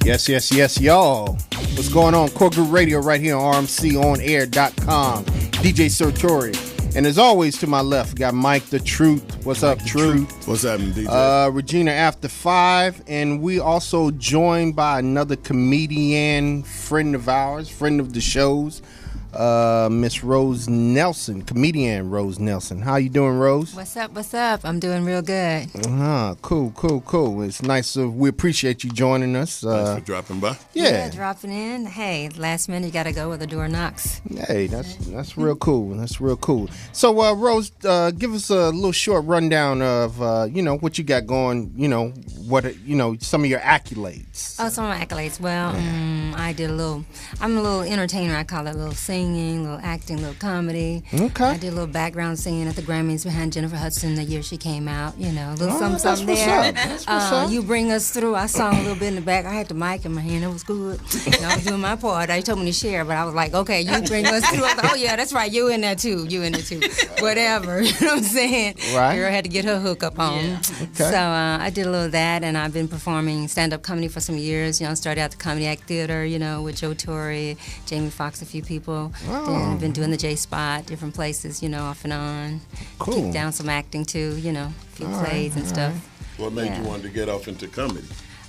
Yes, y'all. What's going on? Core Group Radio right here on rmconair.com. DJ Sertori. And as always, to my left, got Mike the Truth. What's up, Truth? What's happening, DJ? Regina After 5. And we also joined by another comedian, friend of ours, friend of the shows, Miss Rose Nelson, comedian Rose Nelson. How you doing, Rose? What's up? I'm doing real good. Cool. It's nice. We appreciate you joining us. Thanks for dropping by. Yeah, dropping in. Hey, last minute you got to go where the door knocks. Hey, that's real cool. That's real cool. So, Rose, give us a little short rundown of what you got going. Some of your accolades. Oh, some of my accolades. Well, I'm a little entertainer. I call it a little singing, a little acting, a little comedy. Okay. I did a little background singing at the Grammys behind Jennifer Hudson the year she came out. A little something there. That's what's up. You bring us through. I sung a little bit in the back. I had the mic in my hand. It was good. I was doing my part. They told me to share, but I was like, okay, you bring us through. I was like, oh yeah, that's right. You in there too. Whatever. You know what I'm saying? Right. Girl had to get her hookup on. Yeah. Okay. So I did a little of that, and I've been performing stand-up comedy for some years. Started out the Comedy Act Theater, with Joe Torre, Jamie Foxx, a few people. Oh. Then I've been doing the J Spot, different places, off and on. Cool. Kicked down some acting too, a few plays and stuff. What made you want to get off into comedy?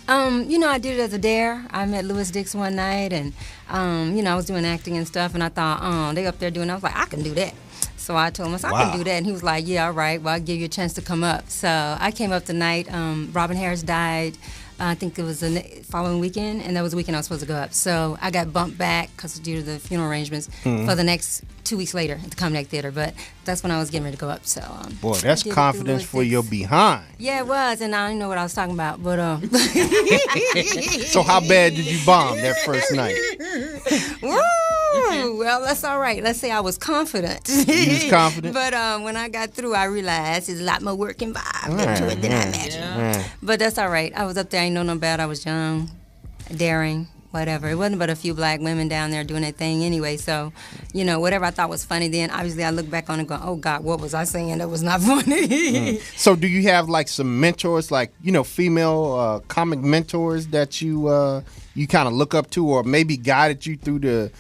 I did it as a dare. I met Louis Dix one night, and I was doing acting and stuff, and I thought, they up there doing. I was like, I can do that. So I told him, I can do that, and he was like, yeah, all right. Well, I'll give you a chance to come up. So I came up the night. Robin Harris died. I think it was the following weekend, and that was the weekend I was supposed to go up. So I got bumped back because due to the funeral arrangements for the next 2 weeks later at the Comedy Act Theater. But that's when I was getting ready to go up. So boy, that's confidence for your behind. Yeah, it was, and I didn't know what I was talking about. But So how bad did you bomb that first night? Woo! Well, that's all right. Let's say I was confident. You was confident? But when I got through, I realized there's a lot more work involved into it than I imagined. But that's all right. I was up there. I didn't know no better. I was young, daring, whatever. It wasn't but a few black women down there doing their thing anyway. So, whatever I thought was funny then, obviously I look back on it and go, oh, God, what was I saying that was not funny? So do you have, some mentors, female comic mentors that you kind of look up to or maybe guided you through the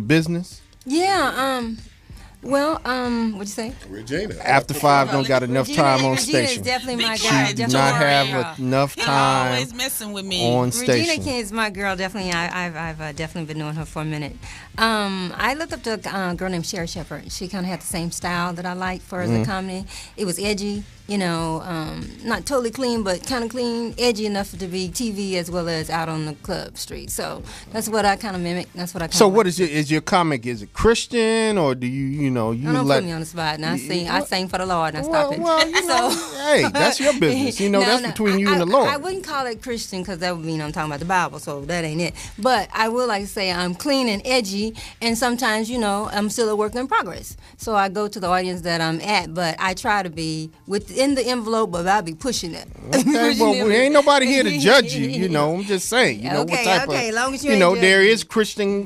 business? Yeah, what'd you say? Regina. After 5 don't got enough time on Regina station. is definitely my She girl. do not have enough time always messing with me. on Regina station. King is my girl, definitely. I've definitely been knowing her for a minute. I looked up to a girl named Sherry Shepherd. She kind of had the same style that I like for the comedy. It was edgy, not totally clean, but kind of clean, edgy enough to be TV as well as out on the club street. So that's what I kind of mimic. That's what I kind of So what is your comic? Is it Christian or do you don't put me on the spot. And I sing for the Lord. Now stop it. Well, hey, that's your business. That's between you and the Lord. I wouldn't call it Christian because that would mean I'm talking about the Bible, so that ain't it. But I would like to say I'm clean and edgy, and sometimes, I'm still a work in progress. So I go to the audience that I'm at, but I try to be within the envelope, but I'll be pushing it. Okay, well, ain't nobody here to judge you. I'm just saying. What type of, long as you ain't there judging. is Christian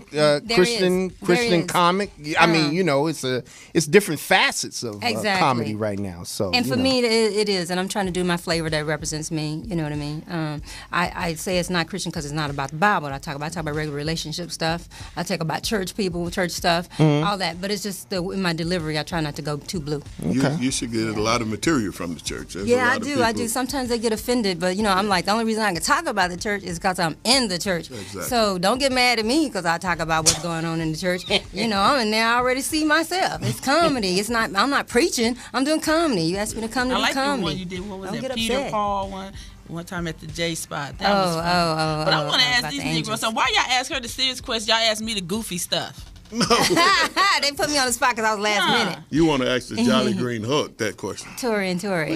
comic. I mean, it's different facets of comedy right now. So, and for me, it is, and I'm trying to do my flavor that represents me. You know what I mean? I say it's not Christian because it's not about the Bible. I talk about regular relationship stuff. I talk about church people, church stuff, all that. But it's just in my delivery, I try not to go too blue. Okay. You should get a lot of material from the church. There's I do. Sometimes they get offended, but I'm like, the only reason I can talk about the church is because I'm in the church. Exactly. So don't get mad at me because I talk about what's going on in the church. I'm in there. I already see myself. It's comedy. I'm not preaching. I'm doing comedy. You asked me to come to do comedy. I like the one you did. What was that? Peter upset. Paul one time at the J Spot. That was fun. But I want to ask these Negroes, so why y'all ask her the serious question? Y'all ask me the goofy stuff. No. They put me on the spot because I was last minute. You want to ask the Jolly Green Hook that question. Tori.